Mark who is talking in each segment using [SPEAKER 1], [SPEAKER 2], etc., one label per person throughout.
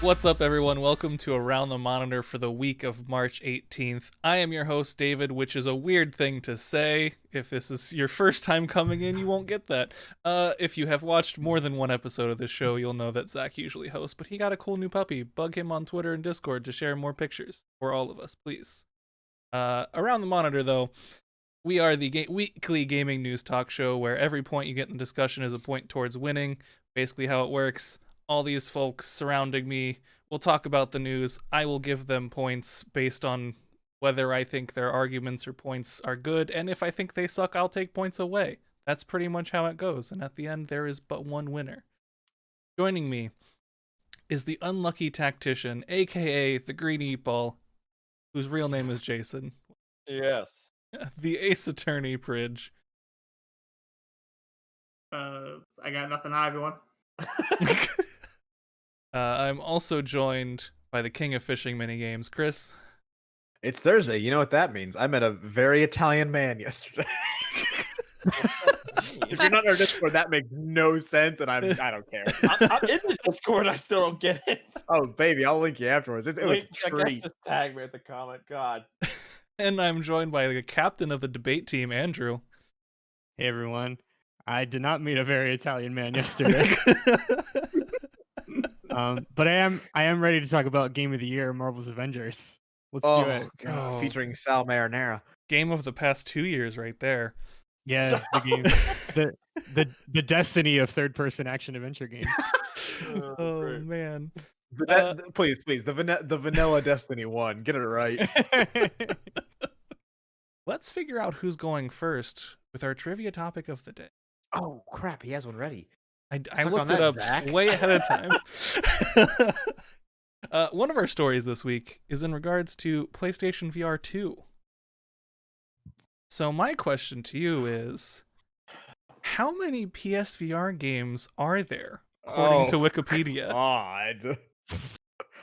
[SPEAKER 1] What's up, everyone? Welcome to Around the Monitor for the week of March 18th. I am your host, David, which is a weird thing to say. If this is your first time coming in, you won't get that. If you have watched more than one episode of this show, you'll know that Zach usually hosts, but he got a cool new puppy. Bug him on Twitter and Discord to share more pictures for all of us, please. Around the Monitor, though, we are the weekly gaming news talk show where every point you get in the discussion is a point towards winning. Basically how it works. All these folks surrounding me will talk about the news. I will give them points based on whether I think their arguments or points are good, and if I think they suck, I'll take points away. That's pretty much how it goes, and at the end, there is but one winner. Joining me is the unlucky tactician, aka the Green Eat Ball, whose real name is Jason.
[SPEAKER 2] Yes.
[SPEAKER 1] The Ace Attorney, Pridge.
[SPEAKER 3] I got nothing. Hi, everyone.
[SPEAKER 1] I'm also joined by the king of fishing minigames, Chris.
[SPEAKER 4] It's Thursday. You know what that means. I met a very Italian man yesterday. If you're not in our Discord, that makes no sense, and I don't care.
[SPEAKER 2] I'm in the Discord. I still don't get it.
[SPEAKER 4] Oh, baby, I'll link you afterwards. It was a
[SPEAKER 2] I guess
[SPEAKER 4] treat.
[SPEAKER 2] just tag me at the comment. God.
[SPEAKER 1] And I'm joined by the captain of the debate team, Andrew.
[SPEAKER 5] Hey everyone, I did not meet a very Italian man yesterday. But I am ready to talk about Game of the Year, Marvel's Avengers. Let's do it.
[SPEAKER 4] God, featuring Sal Marinara.
[SPEAKER 1] Game of the past 2 years right there.
[SPEAKER 5] Yeah, the game. the destiny of third-person action adventure games.
[SPEAKER 1] Oh man.
[SPEAKER 4] Please, the vanilla Destiny 1. Get it right.
[SPEAKER 1] Let's figure out who's going first with our trivia topic of the day.
[SPEAKER 4] Oh crap, he has one ready.
[SPEAKER 1] I looked it up way ahead of time. One of our stories this week is in regards to PlayStation VR 2. So my question to you is, how many PSVR games are there, according to Wikipedia?
[SPEAKER 4] God.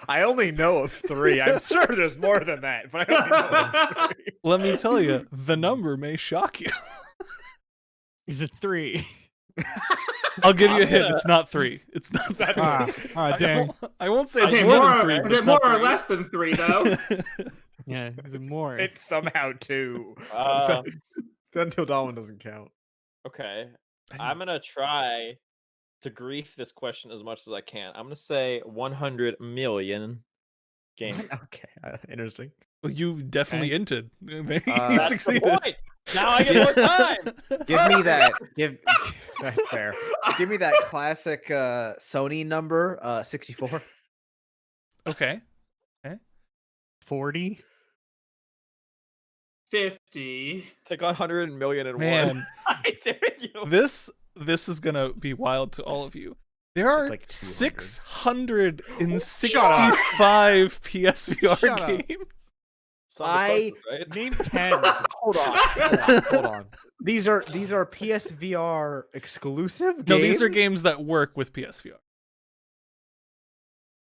[SPEAKER 4] I only know of 3. I'm sure there's more than that, but I only know of 3.
[SPEAKER 1] Let me tell you, the number may shock you.
[SPEAKER 5] Is it 3?
[SPEAKER 1] I'll give you a hint. It's not 3. It's not that.
[SPEAKER 5] Dang.
[SPEAKER 1] I won't say it's more than 3.
[SPEAKER 3] Is it more or less than 3, though?
[SPEAKER 5] Yeah, is it more?
[SPEAKER 4] It's somehow 2. Until Dawn doesn't count.
[SPEAKER 2] Okay. I'm going to try to grief this question as much as I can. I'm going to say 100 million games.
[SPEAKER 4] Okay, interesting.
[SPEAKER 1] Well, you definitely inted. You
[SPEAKER 2] That's
[SPEAKER 1] succeeded.
[SPEAKER 2] the point. Now I get more time.
[SPEAKER 4] Give me that. That's fair. Give me that classic Sony number, 64.
[SPEAKER 1] Okay.
[SPEAKER 5] 40?
[SPEAKER 3] 50.
[SPEAKER 2] Take 100 million and
[SPEAKER 1] Man,
[SPEAKER 2] one. I dare you.
[SPEAKER 1] this is gonna be wild to all of you. There are
[SPEAKER 4] like 200.
[SPEAKER 1] 665 PSVR games.
[SPEAKER 5] Name 10.
[SPEAKER 4] Hold on. These are PSVR exclusive games?
[SPEAKER 1] No, these are games that work with PSVR.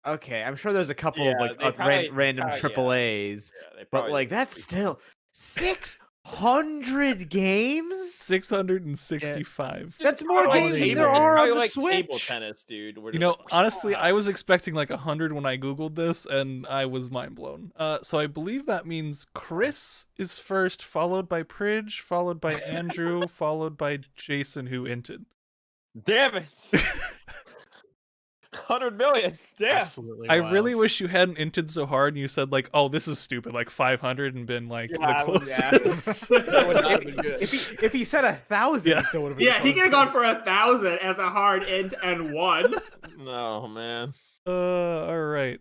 [SPEAKER 4] Okay, I'm sure there's a couple
[SPEAKER 2] Yeah,
[SPEAKER 4] of
[SPEAKER 2] they probably-
[SPEAKER 4] random
[SPEAKER 2] yeah.
[SPEAKER 4] AAAs,
[SPEAKER 2] Yeah, they
[SPEAKER 4] but
[SPEAKER 2] probably
[SPEAKER 4] like
[SPEAKER 2] just-
[SPEAKER 4] that's still 600 games.
[SPEAKER 1] 665.
[SPEAKER 4] That's more
[SPEAKER 2] Probably
[SPEAKER 4] games than
[SPEAKER 2] table-
[SPEAKER 4] there
[SPEAKER 2] it's
[SPEAKER 4] are
[SPEAKER 2] probably
[SPEAKER 4] on the
[SPEAKER 2] like
[SPEAKER 4] Switch.
[SPEAKER 2] table tennis, dude. We're
[SPEAKER 1] You
[SPEAKER 2] just
[SPEAKER 1] know,
[SPEAKER 2] like,
[SPEAKER 1] honestly, I was expecting like 100 when I googled this, and I was mind blown. So I believe that means Chris is first, followed by Pridge, followed by Andrew, followed by Jason, who inted.
[SPEAKER 2] damn it. 100 million. Damn.
[SPEAKER 5] Absolutely.
[SPEAKER 1] I
[SPEAKER 5] wild.
[SPEAKER 1] really wish you hadn't inted so hard and you said like, "Oh, this is stupid," like 500, and been like
[SPEAKER 2] Yeah,
[SPEAKER 1] the
[SPEAKER 2] yeah.
[SPEAKER 1] closest.
[SPEAKER 2] That would not have been good.
[SPEAKER 4] If he said 1,000,
[SPEAKER 1] Yeah.
[SPEAKER 4] it still would have been.
[SPEAKER 3] Yeah, he could have gone for 1,000 as a hard int and won.
[SPEAKER 2] No, man.
[SPEAKER 1] All right.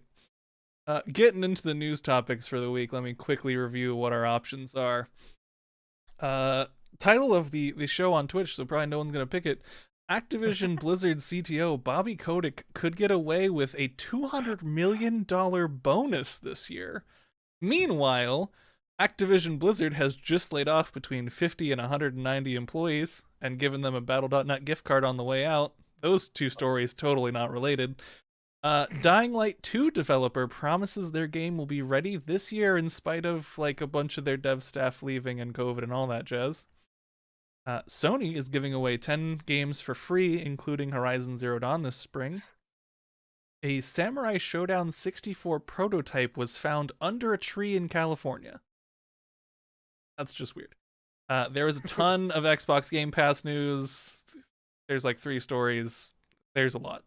[SPEAKER 1] Getting into the news topics for the week, let me quickly review what our options are. Title of the show on Twitch, so probably no one's gonna pick it. Activision Blizzard CTO Bobby Kotick could get away with a $200 million bonus this year. Meanwhile, Activision Blizzard has just laid off between 50 and 190 employees and given them a Battle.net gift card on the way out. Those two stories totally not related. Dying Light 2 developer promises their game will be ready this year in spite of like a bunch of their dev staff leaving and COVID and all that jazz. Sony is giving away 10 games for free, including Horizon Zero Dawn this spring. A Samurai Showdown 64 prototype was found under a tree in California. That's just weird. There was a ton of Xbox Game Pass news. There's like 3 stories. There's a lot.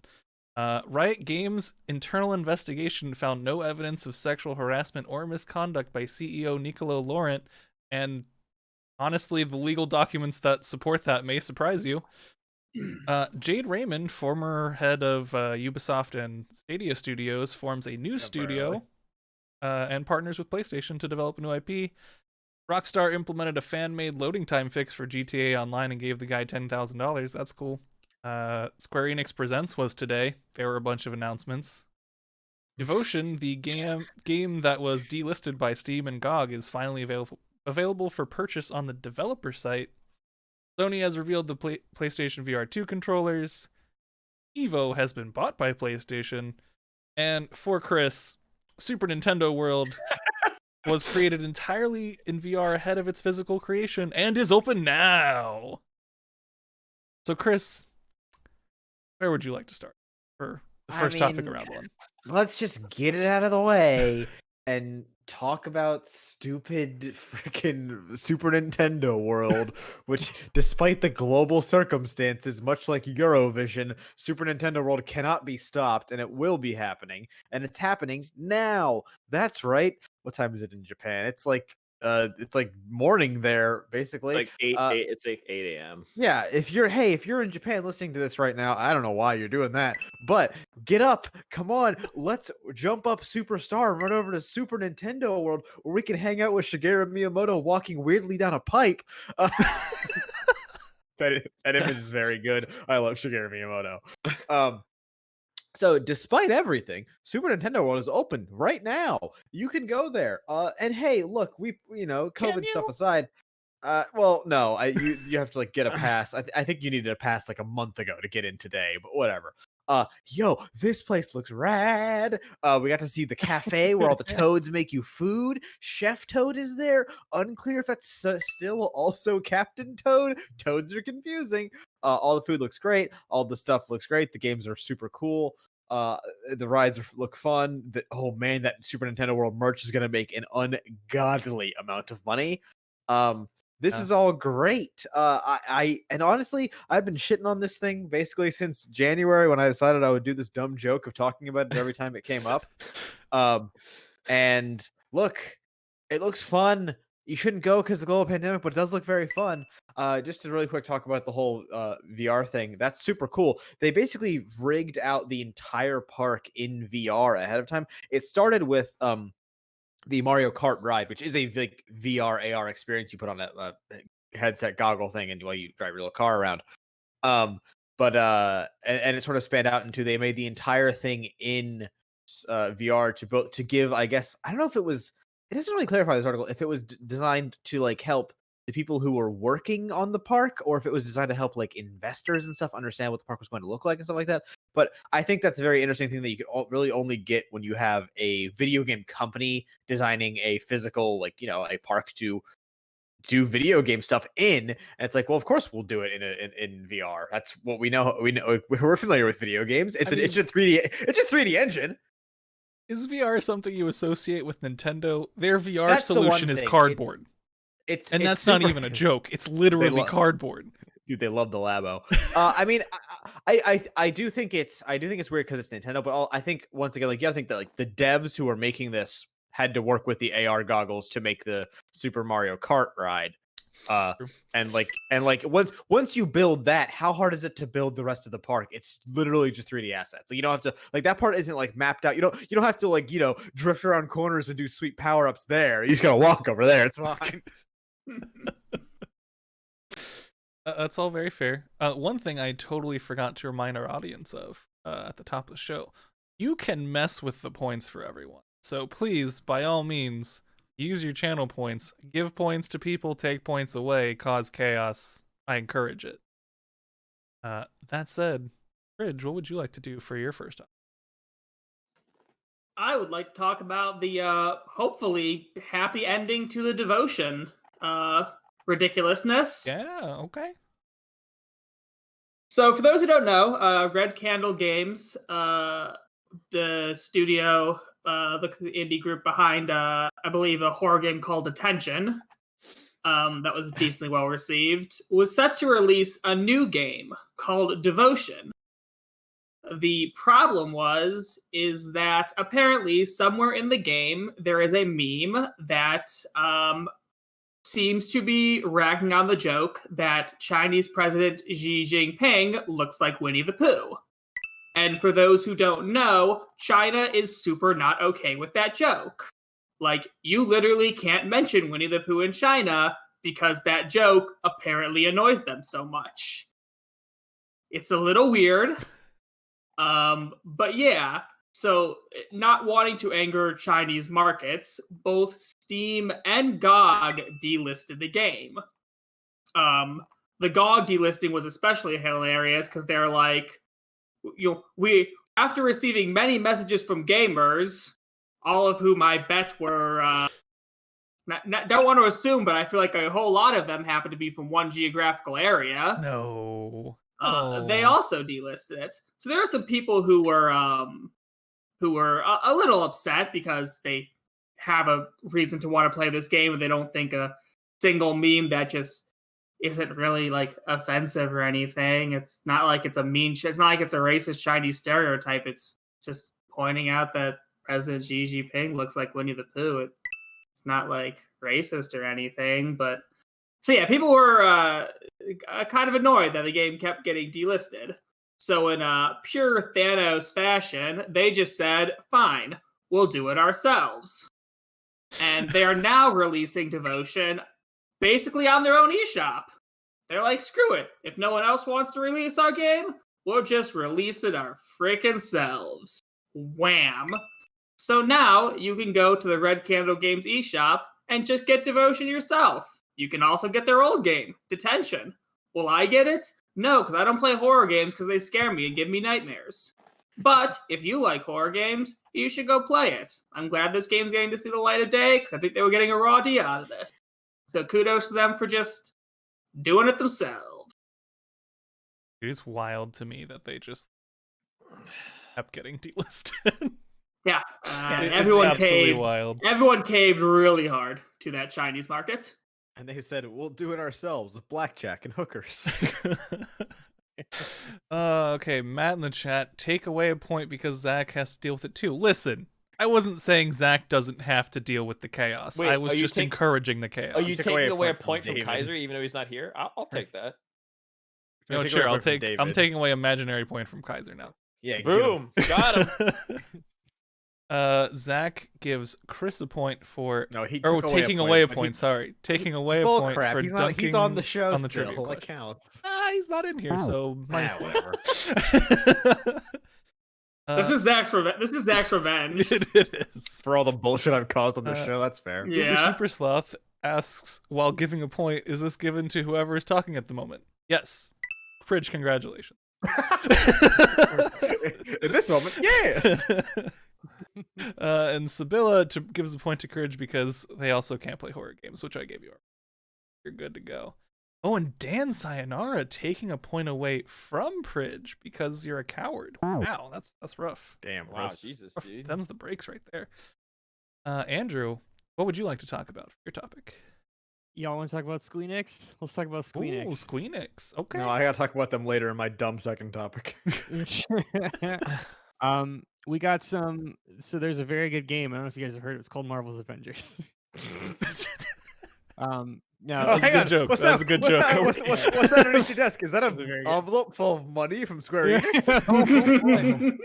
[SPEAKER 1] Riot Games' internal investigation found no evidence of sexual harassment or misconduct by CEO Nicolo Laurent, and honestly, the legal documents that support that may surprise you. Jade Raymond, former head of Ubisoft and Stadia Studios, forms a new studio and partners with PlayStation to develop a new IP. Rockstar implemented a fan-made loading time fix for GTA Online and gave the guy $10,000. That's cool. SquareEnix Presents was today. There were a bunch of announcements. Devotion, the game that was delisted by Steam and GoG, is finally available for purchase on the developer site. Sony has revealed the PlayStation VR 2 controllers. EVO has been bought by PlayStation. And for Chris, Super Nintendo World was created entirely in VR ahead of its physical creation and is open now. So Chris, where would you like to start for the first topic around one?
[SPEAKER 4] Let's just get it out of the way and talk about stupid freaking Super Nintendo World, which, despite the global circumstances, much like Eurovision, Super Nintendo World cannot be stopped, and it will be happening, and it's happening now. That's right. What time is it in Japan? It's like morning there, basically.
[SPEAKER 2] It's like 8 a.m.
[SPEAKER 4] Yeah, if you're in Japan listening to this right now, I don't know why you're doing that, but get up, come on, let's jump up Superstar and run over to Super Nintendo World where we can hang out with Shigeru Miyamoto walking weirdly down a pipe. That image is very good. I love Shigeru Miyamoto. So despite everything, Super Nintendo World is open right now. You can go there. And hey, look, COVID stuff aside, well, no, you have to like get a pass. I think you needed a pass like a month ago to get in today, but whatever. Yo, this place looks rad. We got to see the cafe where all the toads make you food. Chef Toad is there. Unclear if that's still also Captain Toad. Toads are confusing. All the food looks great. All the stuff looks great. The games are super cool. The rides look fun. Oh man, that Super Nintendo World merch is gonna make an ungodly amount of money. This is all great. And honestly, I've been shitting on this thing basically since January when I decided I would do this dumb joke of talking about it every time it came up. And look, it looks fun. You shouldn't go because of the global pandemic, but it does look very fun. Just to really quick talk about the whole VR thing, that's super cool. They basically rigged out the entire park in VR ahead of time. It started with the Mario Kart ride, which is a like VR AR experience. You put on a headset goggle thing and while you drive your little car around. But it sort of spanned out into, they made the entire thing in VR to give, I guess, I don't know if it was, it doesn't really clarify this article if it was designed to like help the people who were working on the park, or if it was designed to help like investors and stuff understand what the park was going to look like and stuff like that. But I think that's a very interesting thing that you can really only get when you have a video game company designing a physical, like, a park to do video game stuff in. And it's like, well, of course we'll do it in VR. That's what we know. We're familiar with video games. It's a 3D engine.
[SPEAKER 1] Is VR something you associate with Nintendo? Their VR solution is cardboard. That's not even a joke. It's literally cardboard.
[SPEAKER 4] Dude, they love the Labo. I mean, I do think it's weird because it's Nintendo, but I think once again, like, you gotta think that like the devs who are making this had to work with the AR goggles to make the Super Mario Kart ride. And once you build that, how hard is it to build the rest of the park? It's literally just 3D assets. So you don't have to, like, that part isn't like mapped out. You don't have to like, drift around corners and do sweet power-ups there. You just gotta walk over there. It's fine.
[SPEAKER 1] That's all very fair. One thing I totally forgot to remind our audience of at the top of the show: you can mess with the points for everyone. So please, by all means, use your channel points. Give points to people, take points away, cause chaos. I encourage it. That said, Ridge, what would you like to do for your first time?
[SPEAKER 3] I would like to talk about the hopefully happy ending to the Devotion ridiculousness.
[SPEAKER 1] Yeah, okay.
[SPEAKER 3] So, for those who don't know, Red Candle Games, the studio, the indie group behind, I believe, a horror game called Detention, that was decently well received, was set to release a new game called Devotion. The problem is that apparently somewhere in the game there is a meme that seems to be ragging on the joke that Chinese President Xi Jinping looks like Winnie the Pooh. And for those who don't know, China is super not okay with that joke. Like, you literally can't mention Winnie the Pooh in China because that joke apparently annoys them so much. It's a little weird. But yeah, so not wanting to anger Chinese markets, both Steam and GOG delisted the game. The GOG delisting was especially hilarious because they're like, we after receiving many messages from gamers, all of whom I bet were don't want to assume, but I feel like a whole lot of them happen to be from one geographical area.
[SPEAKER 1] No.
[SPEAKER 3] They also delisted it. So there are some people who were a little upset because they have a reason to want to play this game and they don't think a single meme that just isn't really like offensive or anything. It's not like it's a it's not like it's a racist Chinese stereotype. It's just pointing out that President Xi Jinping looks like Winnie the Pooh. It's not like racist or anything, but so yeah, people were kind of annoyed that the game kept getting delisted. So in pure Thanos fashion, they just said, fine, we'll do it ourselves. And they are now releasing Devotion basically on their own eShop. They're like, screw it. If no one else wants to release our game, we'll just release it our freaking selves. Wham. So now you can go to the Red Candle Games eShop and just get Devotion yourself. You can also get their old game, Detention. Will I get it? No, because I don't play horror games because they scare me and give me nightmares. But if you like horror games, you should go play it. I'm glad this game's getting to see the light of day because I think they were getting a raw deal out of this. So kudos to them for just doing it themselves.
[SPEAKER 1] It is wild to me that they just kept getting delisted.
[SPEAKER 3] Yeah,
[SPEAKER 1] It's
[SPEAKER 3] everyone
[SPEAKER 1] absolutely
[SPEAKER 3] caved.
[SPEAKER 1] wild.
[SPEAKER 3] Everyone caved really hard to that Chinese market.
[SPEAKER 4] And they said, we'll do it ourselves with blackjack and hookers.
[SPEAKER 1] Okay, Matt in the chat, take away a point because Zach has to deal with it too. Listen, I wasn't saying Zach doesn't have to deal with the chaos.
[SPEAKER 2] Wait,
[SPEAKER 1] I was just encouraging the chaos.
[SPEAKER 2] Are you
[SPEAKER 4] Take
[SPEAKER 2] taking away a
[SPEAKER 4] from
[SPEAKER 2] point from
[SPEAKER 4] David.
[SPEAKER 2] Kaiser even though he's not here? I'll take that.
[SPEAKER 1] No,
[SPEAKER 4] Take
[SPEAKER 1] sure,
[SPEAKER 4] away a
[SPEAKER 1] I'll
[SPEAKER 4] point from
[SPEAKER 1] take. I'm
[SPEAKER 4] David.
[SPEAKER 1] taking away imaginary point from Kaiser now.
[SPEAKER 4] Yeah,
[SPEAKER 2] Boom. Got him.
[SPEAKER 1] Zach gives Chris a point for.
[SPEAKER 4] No, he
[SPEAKER 1] Oh,
[SPEAKER 4] took away
[SPEAKER 1] taking
[SPEAKER 4] a
[SPEAKER 1] away a
[SPEAKER 4] but
[SPEAKER 1] point. Sorry, taking away a
[SPEAKER 4] Bull
[SPEAKER 1] point
[SPEAKER 4] crap.
[SPEAKER 1] for
[SPEAKER 4] He's
[SPEAKER 1] dunking.
[SPEAKER 4] he's on the show
[SPEAKER 1] on the
[SPEAKER 4] still.
[SPEAKER 1] trivia
[SPEAKER 4] That
[SPEAKER 1] question.
[SPEAKER 4] counts.
[SPEAKER 1] He's not in here, so might as well.
[SPEAKER 4] Whatever.
[SPEAKER 3] This is Zach's revenge.
[SPEAKER 1] it is.
[SPEAKER 4] For all the bullshit I've caused on the
[SPEAKER 1] Uh,
[SPEAKER 4] show, that's fair.
[SPEAKER 3] Yeah.
[SPEAKER 1] Uber Super Sloth asks, while giving a point, is this given to whoever is talking at the moment? Yes. Pridge, congratulations.
[SPEAKER 4] In this moment, yes.
[SPEAKER 1] And Sibylla gives a point to Courage because they also can't play horror games, which I gave you. You're good to go. Oh, and Dan Sayonara taking a point away from Pridge because you're a coward. Wow, that's rough.
[SPEAKER 4] Damn,
[SPEAKER 2] Wow,
[SPEAKER 4] roast.
[SPEAKER 2] Jesus,
[SPEAKER 1] Rough.
[SPEAKER 2] dude.
[SPEAKER 1] Them's the breaks right there. Andrew, what would you like to talk about for your topic?
[SPEAKER 5] Y'all want to talk about SquareEnix? Let's talk about
[SPEAKER 1] Ooh,
[SPEAKER 5] SquareEnix.
[SPEAKER 1] SquareEnix. Okay.
[SPEAKER 4] No, I gotta talk about them later in my dumb second topic.
[SPEAKER 5] We got some. So there's a very good game. I don't know if you guys have heard it. It's called Marvel's Avengers. No,
[SPEAKER 1] That was a
[SPEAKER 4] hang
[SPEAKER 1] good
[SPEAKER 4] on.
[SPEAKER 1] joke.
[SPEAKER 4] What's
[SPEAKER 1] That was a good joke.
[SPEAKER 4] What's that underneath your desk? Is that
[SPEAKER 5] That was a very
[SPEAKER 4] an
[SPEAKER 5] good-
[SPEAKER 4] envelope full of money from Square
[SPEAKER 5] Yeah.
[SPEAKER 4] Enix?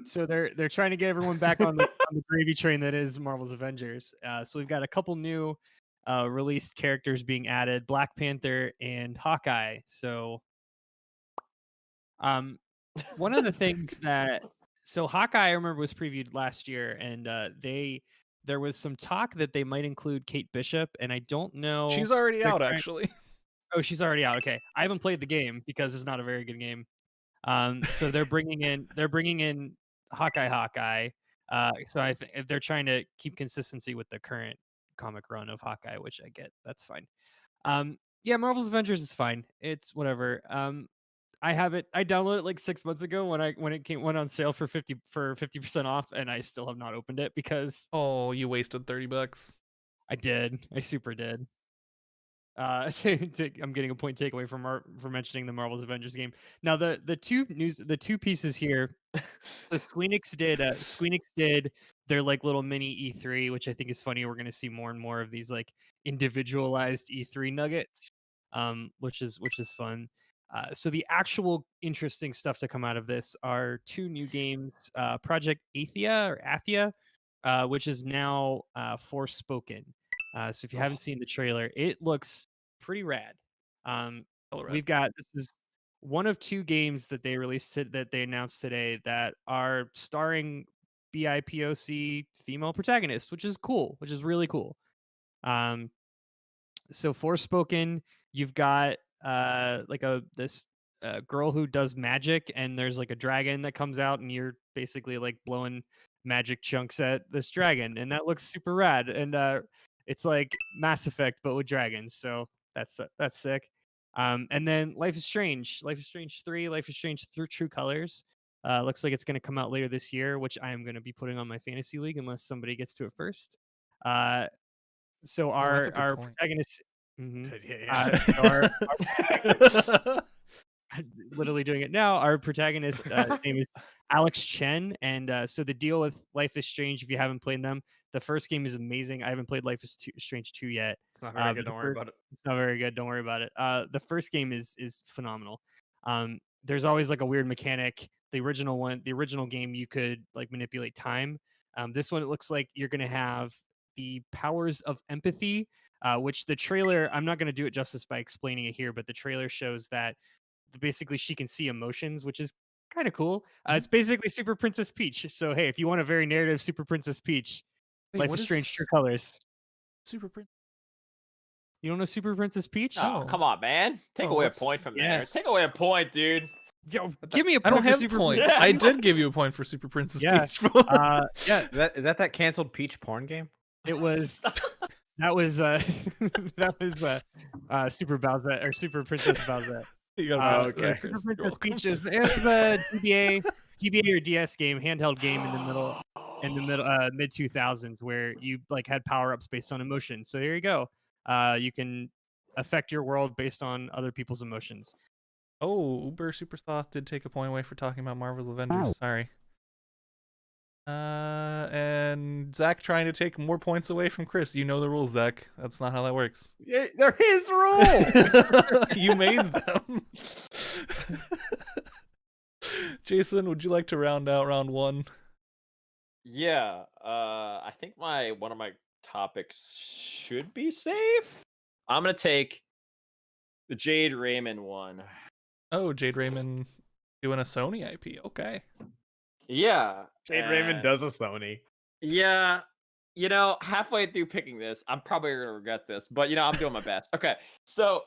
[SPEAKER 5] So they're trying to get everyone back on the gravy train that is Marvel's Avengers. So we've got a couple new released characters being added: Black Panther and Hawkeye. So, one of the things so Hawkeye I remember was previewed last year, and there was some talk that they might include Kate Bishop, and I don't know.
[SPEAKER 1] She's already
[SPEAKER 5] They're
[SPEAKER 1] out,
[SPEAKER 5] trying-
[SPEAKER 1] actually.
[SPEAKER 5] Oh, she's already out. Okay, I haven't played the game because it's not a very good game. So they're bringing in Hawkeye. So I think they're trying to keep consistency with the current comic run of Hawkeye, which I get. That's fine. Yeah, Marvel's Avengers is fine. It's whatever. I have it. I downloaded it like 6 months ago when it went on sale for 50% off, and I still have not opened it because
[SPEAKER 1] Oh, you wasted $30.
[SPEAKER 5] I did. I super did. I'm getting a point takeaway from mentioning the Marvel's Avengers game. Now the two pieces here. So SquareEnix did their like little mini E3, which I think is funny. We're going to see more and more of these like individualized E3 nuggets, which is fun. So the actual interesting stuff to come out of this are 2 new games, Project Athia, which is now Forspoken. So if you haven't seen the trailer, it looks pretty rad. We've got this is one of 2 games that they that they announced today that are starring BIPOC female protagonists, which is cool, which is really cool. So Forspoken, you've got like this girl who does magic, and there's like a dragon that comes out, and you're basically like blowing magic chunks at this dragon, and that looks super rad. And it's like Mass Effect but with dragons, so that's sick. And then Life is Strange 3, Life is Strange through True Colors. Looks like it's going to come out later this year, which I am going to be putting on my fantasy league unless somebody gets to it first. So our protagonist, literally doing it now. Our protagonist name is Alex Chen, and so the deal with Life is Strange, if you haven't played them, the first game is amazing. I haven't played Life is Strange 2 yet.
[SPEAKER 4] It's not very good. Don't worry about it.
[SPEAKER 5] It's not very good. Don't worry about it. The first game is phenomenal. There's always like a weird mechanic. The original game, you could like manipulate time. This one, it looks like you're gonna have the powers of empathy, which the trailer, I'm not going to do it justice by explaining it here, but the trailer shows that basically she can see emotions, which is kind of cool. It's basically Super Princess Peach. So hey, if you want a very narrative Super Princess Peach, Life is Strange True Colors.
[SPEAKER 1] Super Princess.
[SPEAKER 5] You don't know Super Princess Peach?
[SPEAKER 2] Oh, come on, man. Take away a point from there. Take away a point, dude.
[SPEAKER 5] Yo, give me a point.
[SPEAKER 1] I don't have
[SPEAKER 5] a
[SPEAKER 1] point. Yeah. I did give you a point for Super Princess Peach.
[SPEAKER 4] Yeah. Is that canceled Peach porn game?
[SPEAKER 5] It was that was Super Bowsette or Super Princess Bowsette.
[SPEAKER 4] Okay.
[SPEAKER 5] Super Princess Peach it was a GBA or DS game, handheld game in the middle mid 2000s, where you like had power ups based on emotion. So there you go. You can affect your world based on other people's emotions.
[SPEAKER 1] Oh, Uber Supersoft did take a point away for talking about Marvel's Avengers. Oh. Sorry. And Zach trying to take more points away from Chris. You know the rules, Zach. That's not how that works.
[SPEAKER 4] Yeah, they're his rules.
[SPEAKER 1] You made them. Jason, would you like to round out round 1?
[SPEAKER 2] Yeah. I think one of my topics should be safe. I'm gonna take the Jade Raymond one.
[SPEAKER 1] Oh, Jade Raymond doing a Sony IP. Okay.
[SPEAKER 2] Yeah.
[SPEAKER 4] Jade Raymond does a Sony.
[SPEAKER 2] Yeah. Halfway through picking this, I'm probably going to regret this, but, I'm doing my best. Okay. So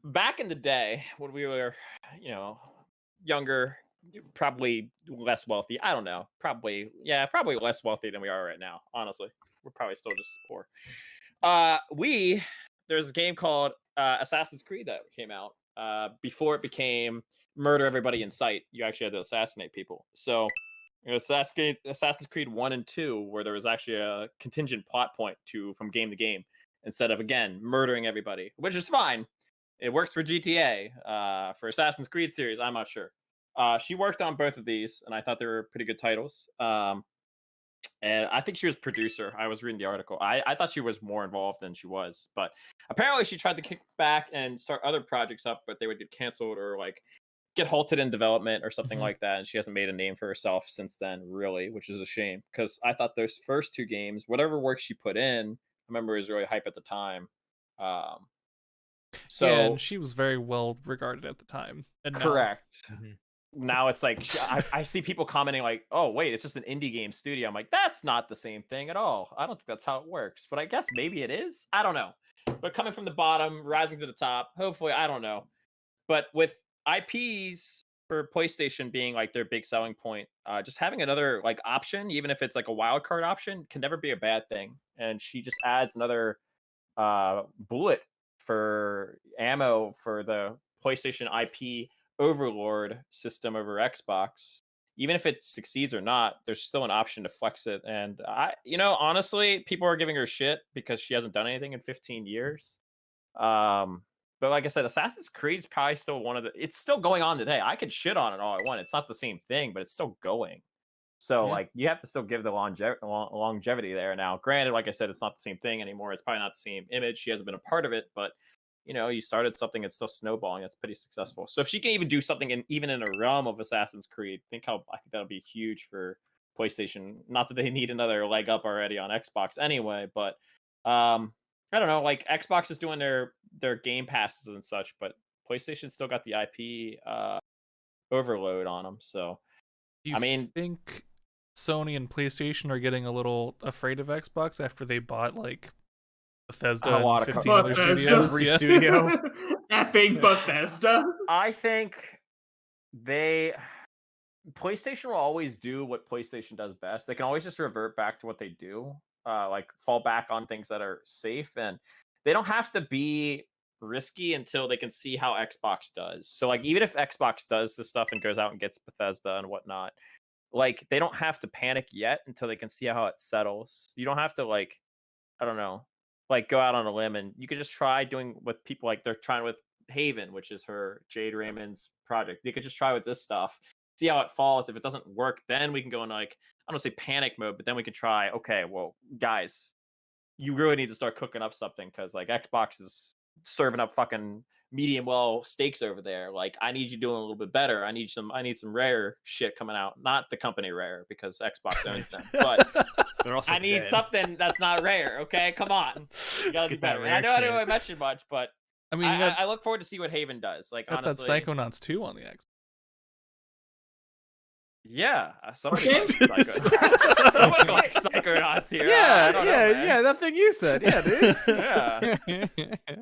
[SPEAKER 2] back in the day when we were, younger, probably less wealthy. I don't know. Probably less wealthy than we are right now. Honestly, we're probably still just poor. There's a game called Assassin's Creed that came out before it became murder everybody in sight. You actually had to assassinate people. So Assassin's Creed 1 and 2, where there was actually a contingent plot point from game to game, instead of, again, murdering everybody, which is fine. It works for GTA. For Assassin's Creed series, I'm not sure. She worked on both of these, and I thought they were pretty good titles. And I think she was producer. I was reading the article. I thought she was more involved than she was, but apparently she tried to kick back and start other projects up, but they would get canceled or like get halted in development or something like that. And she hasn't made a name for herself since then, really, which is a shame, because I thought those first 2 games, whatever work she put in, I remember it was really hype at the time. So
[SPEAKER 1] yeah, and she was very well regarded at the time. And
[SPEAKER 2] correct. Now it's like I see people commenting like, "Oh, wait, it's just an indie game studio." I'm like, that's not the same thing at all. I don't think that's how it works, but I guess maybe it is. I don't know. But coming from the bottom, rising to the top, hopefully, I don't know. But with IPs for PlayStation being like their big selling point, just having another like option, even if it's like a wild card option, can never be a bad thing. And she just adds another bullet for ammo for the PlayStation IP overlord system over Xbox. Even if it succeeds or not, there's still an option to flex it. And honestly, people are giving her shit because she hasn't done anything in 15 years. But like I said, Assassin's Creed is probably still it's still going on today. I could shit on it all I want. It's not the same thing, but it's still going. So like you have to still give the longevity there. Now, granted, like I said, it's not the same thing anymore. It's probably not the same image. She hasn't been a part of it, but you started something that's still snowballing. That's pretty successful. So if she can even do something even in a realm of Assassin's Creed, I think that'll be huge for PlayStation. Not that they need another leg up already on Xbox anyway, but I don't know. Like Xbox is doing their Game Passes and such, but PlayStation still got the IP overload on them. So
[SPEAKER 1] Do you think Sony and PlayStation are getting a little afraid of Xbox after they bought like Bethesda and 15 other studios?
[SPEAKER 4] Every studio.
[SPEAKER 3] Effing Bethesda.
[SPEAKER 2] I think PlayStation will always do what PlayStation does best. They can always just revert back to what they do, like fall back on things that are safe, and they don't have to be risky until they can see how Xbox does. So like even if Xbox does this stuff and goes out and gets Bethesda and whatnot, like they don't have to panic yet until they can see how it settles. You don't have to like, I don't know, like go out on a limb, and you could just try doing what people like they're trying with Haven, which is her Jade Raymond's project. They could just try with this stuff, see how it falls. If it doesn't work, then we can go into like, I don't say panic mode, but then we can try, okay, well, guys, you really need to start cooking up something because like Xbox is serving up fucking medium well steaks over there. Like I need you doing a little bit better. I need some rare shit coming out. Not the company Rare because Xbox owns them, but
[SPEAKER 4] They're also
[SPEAKER 2] I need
[SPEAKER 4] dead.
[SPEAKER 2] something that's not rare. Okay, come on, you gotta be better. And I know I don't really mention much, but
[SPEAKER 1] I mean,
[SPEAKER 2] I look forward to see what Haven does. Like
[SPEAKER 1] got
[SPEAKER 2] honestly,
[SPEAKER 1] that Psychonauts 2 on the Xbox.
[SPEAKER 2] yeah, somebody likes Psychonauts. Somebody likes Psychonauts here. I don't know, man.
[SPEAKER 4] That thing you said. Yeah, dude.
[SPEAKER 2] Yeah.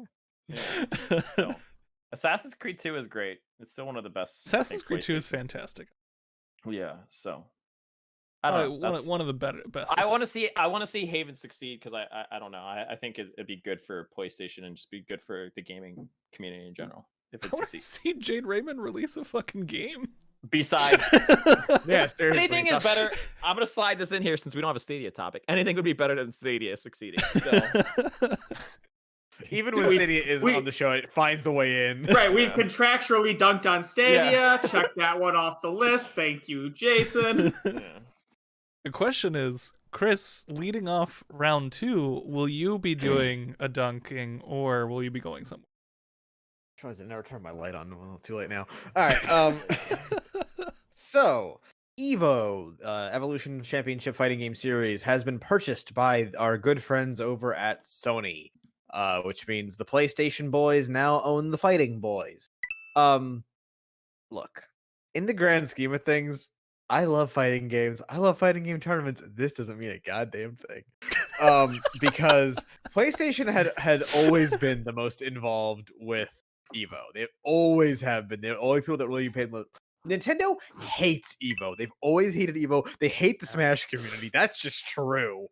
[SPEAKER 2] So, Assassin's Creed 2 is great. It's still one of the best.
[SPEAKER 1] Assassin's Creed 2 is fantastic.
[SPEAKER 2] Yeah, so I don't know.
[SPEAKER 1] One of the best.
[SPEAKER 2] I want to see Haven succeed because I don't know. I think it'd be good for PlayStation and just be good for the gaming community in general if it
[SPEAKER 1] I want to
[SPEAKER 2] succeeds.
[SPEAKER 1] see Jade Raymond release a fucking game.
[SPEAKER 2] Besides,
[SPEAKER 4] Yeah, seriously.
[SPEAKER 2] anything is better. I'm gonna slide this in here since we don't have a Stadia topic. Anything would be better than Stadia succeeding. So.
[SPEAKER 4] Even when Stadia isn't on the show, it finds a way in.
[SPEAKER 3] Right, we've contractually dunked on Stadia. Check that one off the list. Thank you, Jason.
[SPEAKER 1] The question is, Chris, leading off round 2, will you be doing a dunking or will you be going somewhere?
[SPEAKER 4] Tries to never turn my light on. Well, too late now. All right. So EVO, Evolution Championship Fighting Game Series, has been purchased by our good friends over at Sony, which means the PlayStation boys now own the fighting boys. Look, in the grand scheme of things, I love fighting games. I love fighting game tournaments. This doesn't mean a goddamn thing. Because PlayStation had always been the most involved with EVO. They always have been. They're the only people that really paid. Nintendo hates EVO. They've always hated EVO. They hate the Smash community. That's just true.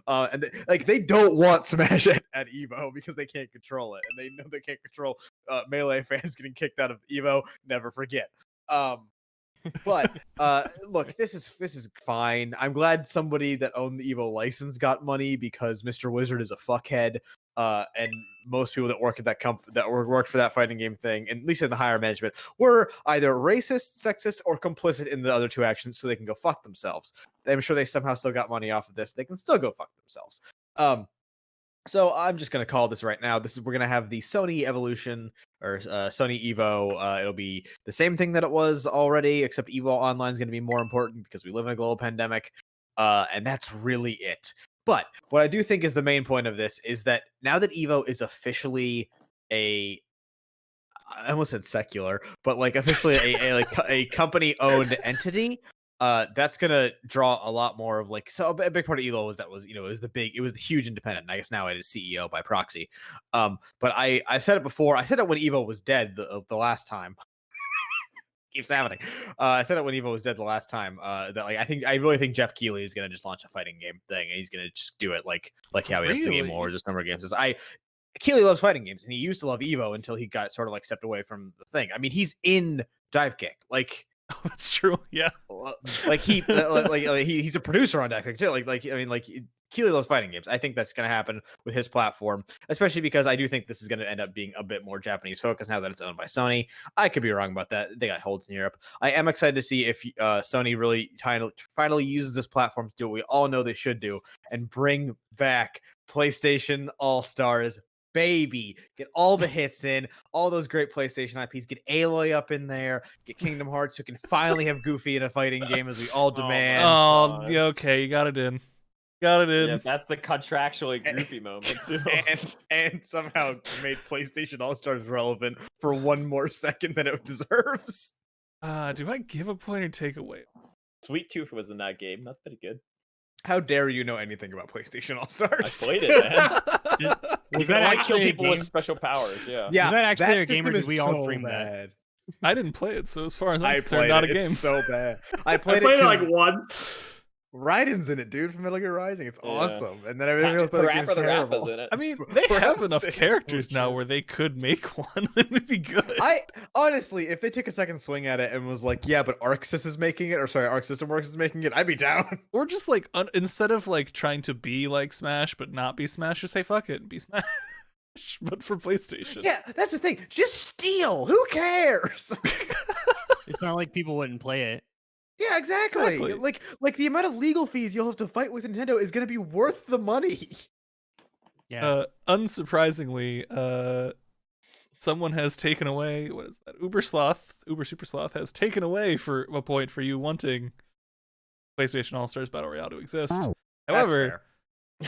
[SPEAKER 4] And they don't want Smash at EVO because they can't control it, and they know they can't control Melee fans getting kicked out of EVO. Never forget. But look, this is fine. I'm glad somebody that owned the EVO license got money because Mr. Wizard is a fuckhead. And most people that work at that worked for that fighting game thing, and at least in the higher management, were either racist, sexist, or complicit in the other two actions, so they can go fuck themselves. I'm sure they somehow still got money off of this. They can still go fuck themselves. So I'm just gonna call this right now. We're gonna have the Sony Evolution or Sony EVO. It'll be the same thing that it was already, except EVO Online is gonna be more important because we live in a global pandemic, and that's really it. But what I do think is the main point of this is that now that EVO is officially I almost said secular, but like officially a company-owned entity, that's gonna draw a lot more of so a big part of EVO was it was the huge independent. And I guess now it is CEO by proxy. But I said it before. I said it when EVO was dead the last time. keeps happening. I said it when EVO was dead the last time. That like I really think Jeff Keighley is gonna just launch a fighting game thing, and he's gonna just do it like how he does the Game
[SPEAKER 1] Really?
[SPEAKER 4] Awards, just number of games. Keighley loves fighting games, and he used to love EVO until he got sort of like stepped away from the thing. I mean, he's in Dive Kick, like.
[SPEAKER 1] Oh, that's true. Yeah.
[SPEAKER 4] Like he's a producer on Dive Kick too. Keighley loves fighting games. I think that's going to happen with his platform, especially because I do think this is going to end up being a bit more Japanese focused now that it's owned by Sony. I could be wrong about that. They got holds in Europe. I am excited to see if Sony really finally uses this platform to do what we all know they should do and bring back PlayStation All-Stars. Baby, get all the hits in, all those great PlayStation IPs. Get Aloy up in there. Get Kingdom Hearts, so we can finally have Goofy in a fighting game as we all demand.
[SPEAKER 1] Yeah, okay, you got it in.
[SPEAKER 2] Yeah, that's the contractually Goofy moment too.
[SPEAKER 4] and somehow made PlayStation All Stars relevant for one more second than it deserves.
[SPEAKER 1] Do I give a point or take away?
[SPEAKER 2] Sweet Tooth was in that game. That's pretty good.
[SPEAKER 4] How dare you know anything about PlayStation All Stars?
[SPEAKER 2] I played it, man.
[SPEAKER 5] Was
[SPEAKER 2] that
[SPEAKER 5] that
[SPEAKER 2] I kill
[SPEAKER 5] actually a
[SPEAKER 2] people with
[SPEAKER 5] game?
[SPEAKER 2] special powers? Yeah.
[SPEAKER 4] Yeah,
[SPEAKER 5] Was that actually a
[SPEAKER 4] system
[SPEAKER 5] game, or did
[SPEAKER 4] is
[SPEAKER 5] we all
[SPEAKER 4] so
[SPEAKER 5] dream that?
[SPEAKER 4] bad.
[SPEAKER 1] I didn't play it, so as far as I'm
[SPEAKER 4] I
[SPEAKER 1] concerned,
[SPEAKER 4] played
[SPEAKER 1] not
[SPEAKER 4] it.
[SPEAKER 1] a game.
[SPEAKER 4] It's so bad. I
[SPEAKER 3] I
[SPEAKER 4] played
[SPEAKER 3] played it
[SPEAKER 4] it
[SPEAKER 3] like
[SPEAKER 4] 'cause
[SPEAKER 3] once.
[SPEAKER 4] Raiden's in it, dude, from Metal Gear Rising. It's
[SPEAKER 2] Yeah.
[SPEAKER 4] awesome. And then everything else about the game is
[SPEAKER 2] Parappa the
[SPEAKER 4] terrible.
[SPEAKER 2] Rappa's in it.
[SPEAKER 1] I mean, they
[SPEAKER 4] For
[SPEAKER 1] have
[SPEAKER 4] God's
[SPEAKER 1] enough
[SPEAKER 4] sake.
[SPEAKER 1] characters
[SPEAKER 5] Oh,
[SPEAKER 1] now
[SPEAKER 5] shit.
[SPEAKER 1] where they could make one. It would be good.
[SPEAKER 4] I honestly, if they took a second swing at it and was like, yeah, but Arc System is making it, or sorry, Arc System Works is making it, I'd be down.
[SPEAKER 1] Or just like instead of like trying to be like Smash but not be Smash, just say fuck it and be Smash, but for PlayStation.
[SPEAKER 4] Yeah, that's the thing. Just steal. Who cares?
[SPEAKER 5] It's not like people wouldn't play it.
[SPEAKER 4] Yeah, exactly.
[SPEAKER 1] Exactly.
[SPEAKER 4] Like the amount of legal fees you'll have to fight with Nintendo is going to be worth the money.
[SPEAKER 5] Yeah.
[SPEAKER 1] Unsurprisingly, someone has taken away, what is that? Uber Super Sloth has taken away for a point for you wanting PlayStation All Stars Battle Royale to exist. However,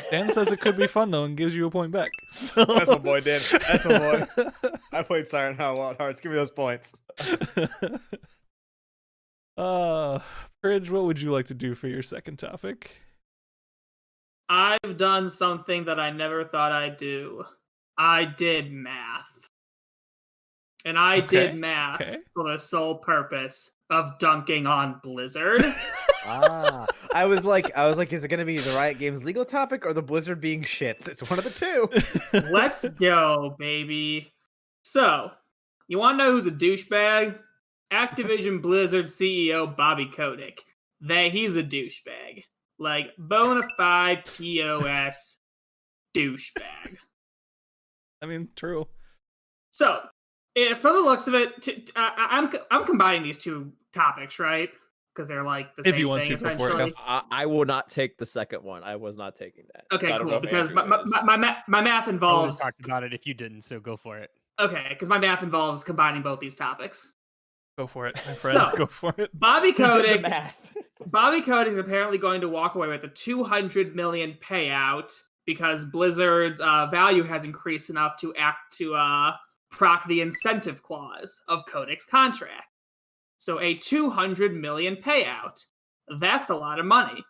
[SPEAKER 1] Dan says it could be fun though and gives you a point back. So
[SPEAKER 4] That's my boy, Dan. That's my boy. I played Siren Wild Hearts. Give me those points.
[SPEAKER 1] Pridge, what would you like to do for your second topic?
[SPEAKER 3] I've done something that I never thought I'd do. I did math. And I
[SPEAKER 1] Okay,
[SPEAKER 3] did math
[SPEAKER 1] okay.
[SPEAKER 3] for the sole purpose of dunking on Blizzard.
[SPEAKER 4] I was like, is it going to be the Riot Games legal topic or the Blizzard being shits? It's one of the two.
[SPEAKER 3] Let's go, baby. So, you want to know who's a douchebag? Activision Blizzard CEO Bobby Kotick. He's a douchebag. Like, bona fide POS douchebag.
[SPEAKER 1] I mean, true.
[SPEAKER 3] So, from the looks of it, I'm combining these two topics, right? Because they're like the same
[SPEAKER 1] If you want
[SPEAKER 3] thing,
[SPEAKER 1] to, before it goes.
[SPEAKER 3] essentially.
[SPEAKER 2] I will not take the second one. I was not taking that.
[SPEAKER 3] Okay,
[SPEAKER 2] So I don't know
[SPEAKER 3] cool.
[SPEAKER 2] if
[SPEAKER 3] Because
[SPEAKER 2] Andrew is.
[SPEAKER 3] my math
[SPEAKER 5] I would have
[SPEAKER 3] involves
[SPEAKER 5] talked about it if you didn't, so go for it.
[SPEAKER 3] okay, because my math involves combining both these topics.
[SPEAKER 1] Go for it, my friend.
[SPEAKER 3] So-
[SPEAKER 1] Go for it.
[SPEAKER 3] Bobby
[SPEAKER 2] Who did the
[SPEAKER 3] Kotick.
[SPEAKER 2] math?
[SPEAKER 3] Bobby Kotick is apparently going to walk away with a $200 million payout because Blizzard's value has increased enough to proc the incentive clause of Kotick's contract. So a $200 million payout. That's a lot of money.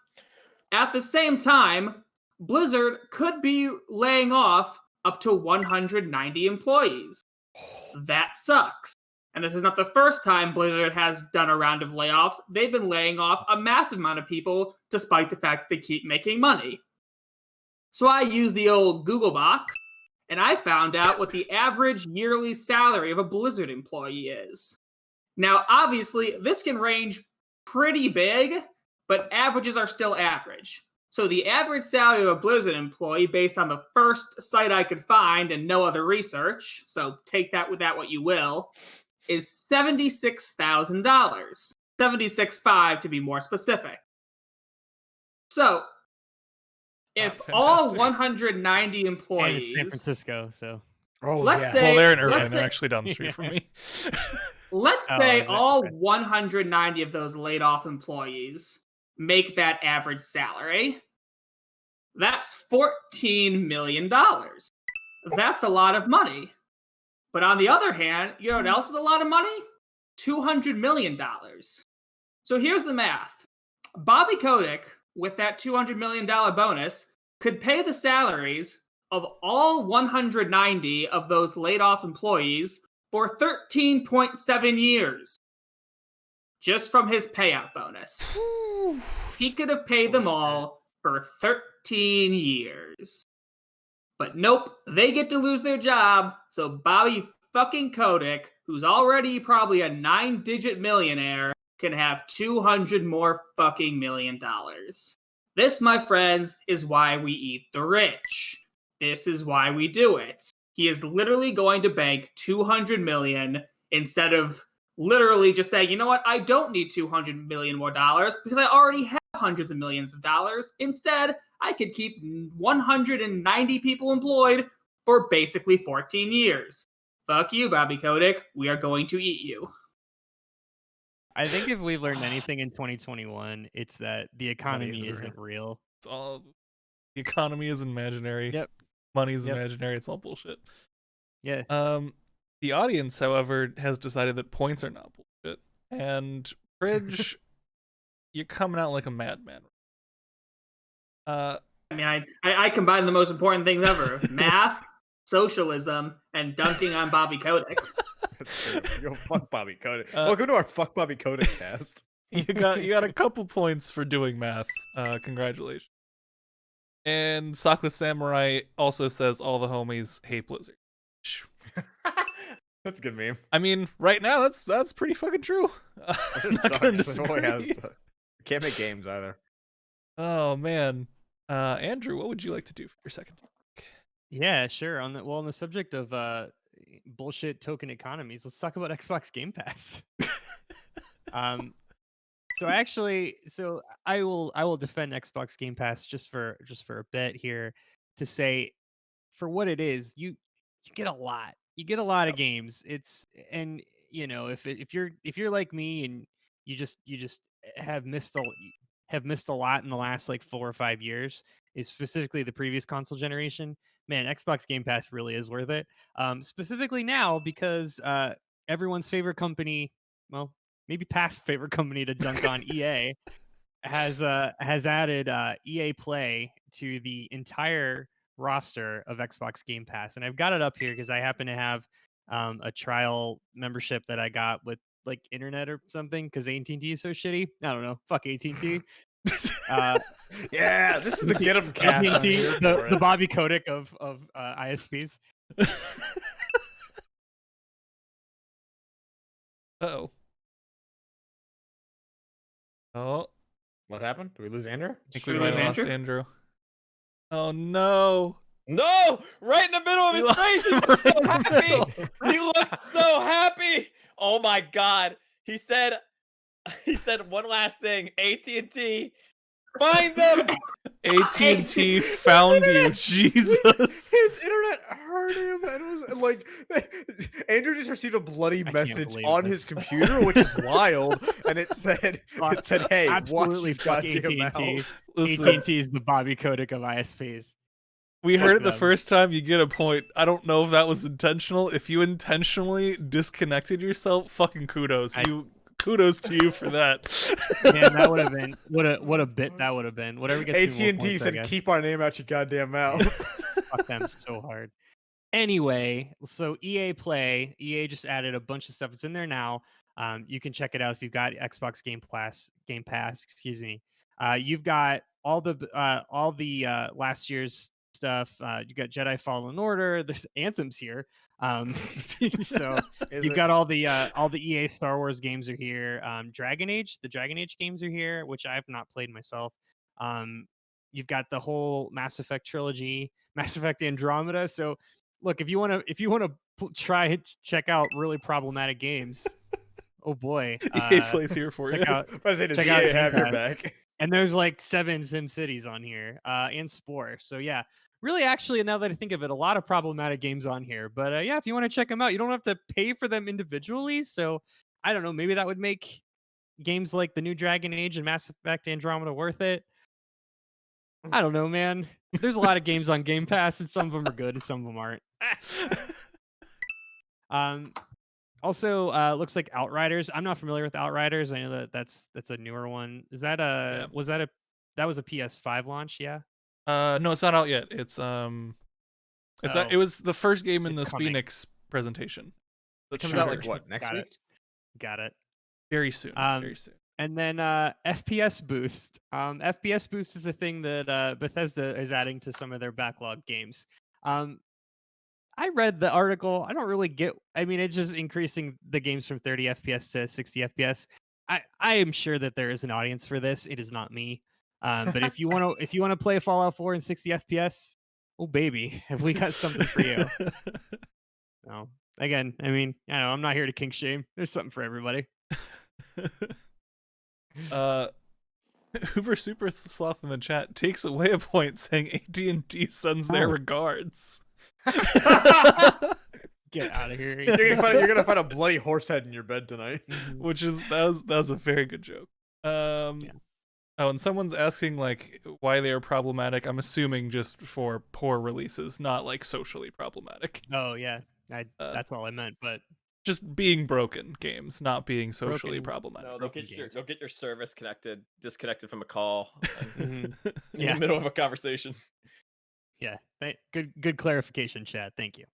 [SPEAKER 3] At the same time, Blizzard could be laying off up to 190 employees. That sucks. And this is not the first time Blizzard has done a round of layoffs. They've been laying off a massive amount of people despite the fact they keep making money. So I used the old Google box, and I found out what the average yearly salary of a Blizzard employee is. Now, obviously, this can range pretty big, but averages are still average. So the average salary of a Blizzard employee, based on the first site I could find and no other research, so take that with that what you will, is $76,000. $76,500 to be more specific. So, if all
[SPEAKER 1] fantastic.
[SPEAKER 3] 190
[SPEAKER 5] And
[SPEAKER 3] employees,
[SPEAKER 5] it's San Francisco, so
[SPEAKER 4] Oh,
[SPEAKER 3] Let's say-
[SPEAKER 1] Well, they're in Irvine.
[SPEAKER 3] let's
[SPEAKER 1] They're
[SPEAKER 3] say-
[SPEAKER 1] actually down the street from me.
[SPEAKER 3] let's
[SPEAKER 5] Oh,
[SPEAKER 3] say
[SPEAKER 5] is it?
[SPEAKER 3] all
[SPEAKER 5] Okay.
[SPEAKER 3] 190 of those laid off employees make that average salary, that's $14 million. That's a lot of money. But on the other hand, you know what else is a lot of money? $200 million. So here's the math. Bobby Kotick, with that $200 million bonus, could pay the salaries of all 190 of those laid off employees for 13.7 years. just from his payout bonus. He could have paid them all for 13 years. But nope, they get to lose their job, so Bobby fucking Kotick, who's already probably a 9-digit millionaire, can have $200 more fucking million. This, my friends, is why we eat the rich. This is why we do it. He is literally going to bank 200 million instead of literally just saying, you know what, I don't need 200 million more dollars because I already have hundreds of millions of dollars. Instead, I could keep 190 people employed for basically 14 years. Fuck you, Bobby Kotick. We are going to eat you.
[SPEAKER 5] I think if we've learned anything in 2021, it's that the economy
[SPEAKER 4] isn't
[SPEAKER 5] isn't real.
[SPEAKER 1] It's all the economy is imaginary.
[SPEAKER 5] Yep.
[SPEAKER 1] Money is
[SPEAKER 5] Yep.
[SPEAKER 1] imaginary. It's all bullshit.
[SPEAKER 5] Yeah.
[SPEAKER 1] The audience, however, has decided that points are not bullshit. And Bridge, you're coming out like a madman.
[SPEAKER 3] I mean, I combine the most important things ever: math, socialism, and dunking on Bobby Kotick.
[SPEAKER 4] Yo, fuck Bobby Kotick. Welcome to our Fuck Bobby Kotick cast.
[SPEAKER 1] you got a couple points for doing math. Congratulations. And Sockless Samurai also says all the homies hate Blizzard.
[SPEAKER 4] That's a good meme.
[SPEAKER 1] I mean, right now that's pretty fucking true. I'm not gonna disagree.
[SPEAKER 4] Can't make games either.
[SPEAKER 1] Oh man, Andrew, what would you like to do for your second topic?
[SPEAKER 5] Yeah, sure. On the subject of bullshit token economies, let's talk about Xbox Game Pass. So I will defend Xbox Game Pass just for a bit here to say, for what it is, you get a lot. You get a lot of games. And you know, if you're like me and you just have missed a lot in the last like 4 or 5 years, is specifically the previous console generation, man, Xbox Game Pass really is worth it. Specifically now because everyone's favorite company, well, maybe past favorite company to dunk on, EA, has added EA Play to the entire roster of Xbox Game Pass. And I've got it up here because I happen to have a trial membership that I got with like internet or something because AT&T is so shitty. I don't know. Fuck AT&T.
[SPEAKER 4] Yeah, this is the get 'em cast.
[SPEAKER 5] AT&T, the Bobby Kotick of ISPs.
[SPEAKER 1] Uh-oh. Oh,
[SPEAKER 4] What happened? Did we lose Andrew?
[SPEAKER 1] I think
[SPEAKER 3] Should
[SPEAKER 1] we
[SPEAKER 3] we
[SPEAKER 1] might
[SPEAKER 3] lose
[SPEAKER 1] have lost
[SPEAKER 3] Andrew?
[SPEAKER 1] Andrew. Oh no!
[SPEAKER 2] No, right in the middle of
[SPEAKER 1] We
[SPEAKER 2] his
[SPEAKER 1] lost
[SPEAKER 2] face. He
[SPEAKER 1] him
[SPEAKER 2] looked so
[SPEAKER 1] right in the
[SPEAKER 2] happy.
[SPEAKER 1] middle.
[SPEAKER 2] He looked so happy. Oh my god. He said one last thing. AT&T, find them.
[SPEAKER 1] AT&T found you, Jesus.
[SPEAKER 4] His internet hurt him, and it was like Andrew just received a bloody
[SPEAKER 5] can't
[SPEAKER 4] message
[SPEAKER 5] believe
[SPEAKER 4] on
[SPEAKER 5] this.
[SPEAKER 4] his computer, which is wild. And it said, "Hey,
[SPEAKER 5] Absolutely
[SPEAKER 4] watch
[SPEAKER 5] fuck
[SPEAKER 4] your goddamn
[SPEAKER 5] AT&T.
[SPEAKER 4] mouth."
[SPEAKER 1] Listen,
[SPEAKER 5] AT&T is the Bobby Kotick of ISPs.
[SPEAKER 1] we heard it the
[SPEAKER 5] them.
[SPEAKER 1] first time. You get a point. I don't know if that was intentional. If you intentionally disconnected yourself, fucking kudos. Kudos to you for that.
[SPEAKER 5] Man, that would have been what a bit that would have been. Whatever gets me more
[SPEAKER 4] AT&T
[SPEAKER 5] points, I
[SPEAKER 4] said,
[SPEAKER 5] guess.
[SPEAKER 4] "Keep our name out your goddamn mouth."
[SPEAKER 5] Fuck them so hard. Anyway, so EA Play, EA just added a bunch of stuff. It's in there now. You can check it out if you've got Xbox Game Pass. Excuse me. You've got all the last year's stuff. You got Jedi Fallen Order. There's Anthems here. So you've got all the EA Star Wars games are here. Dragon Age, the Dragon Age games are here, which I've not played myself. You've got the whole Mass Effect trilogy, Mass Effect Andromeda. So look, if you want to try it, check out really problematic games. Oh boy,
[SPEAKER 1] EA Play's here for you.
[SPEAKER 5] check out.
[SPEAKER 4] Check
[SPEAKER 5] out
[SPEAKER 4] out have your
[SPEAKER 5] Game
[SPEAKER 4] back.
[SPEAKER 5] And there's like 7 SimCities on here, and Spore. So yeah, really, actually, now that I think of it, a lot of problematic games on here. But yeah, if you want to check them out, you don't have to pay for them individually. So I don't know, maybe that would make games like the new Dragon Age and Mass Effect Andromeda worth it. I don't know, man. There's a lot of games on Game Pass, and some of them are good, and some of them aren't. Also, looks like Outriders. I'm not familiar with Outriders. I know that's a newer one. Is that
[SPEAKER 1] Yeah.
[SPEAKER 5] that was a PS5 launch? Yeah.
[SPEAKER 1] No, it's not out yet. It was the first game in the
[SPEAKER 5] It's coming.
[SPEAKER 1] SquareEnix presentation.
[SPEAKER 4] It
[SPEAKER 1] The
[SPEAKER 4] comes out
[SPEAKER 1] shooter.
[SPEAKER 4] like what, next
[SPEAKER 5] Got
[SPEAKER 4] week?
[SPEAKER 5] Got it.
[SPEAKER 1] Very soon.
[SPEAKER 5] Um,
[SPEAKER 1] Very soon.
[SPEAKER 5] And then FPS Boost. FPS Boost is a thing that Bethesda is adding to some of their backlog games. I read the article. I don't really get. I mean, it's just increasing the games from 30 FPS to 60 FPS. I am sure that there is an audience for this. It is not me. But if you want to play Fallout 4 in 60 FPS, oh baby, have we got something for you? No. Again, I mean, I know I'm not here to kink shame. There's something for everybody.
[SPEAKER 1] Uber Super Sloth in the chat takes away a point saying AT&T sends their regards.
[SPEAKER 5] Get out of here.
[SPEAKER 4] You're gonna find a bloody horse head in your bed tonight.
[SPEAKER 1] Which is that was a very good joke. Oh, and someone's asking like why they are problematic. I'm assuming just for poor releases, not like socially problematic.
[SPEAKER 5] Oh yeah, that's all I meant. But
[SPEAKER 1] just being broken games, not being socially
[SPEAKER 5] Broken.
[SPEAKER 1] problematic.
[SPEAKER 2] No, they'll get your service disconnected from a call in
[SPEAKER 5] Yeah.
[SPEAKER 2] the middle of a conversation.
[SPEAKER 5] yeah, good clarification, Chad. Thank you.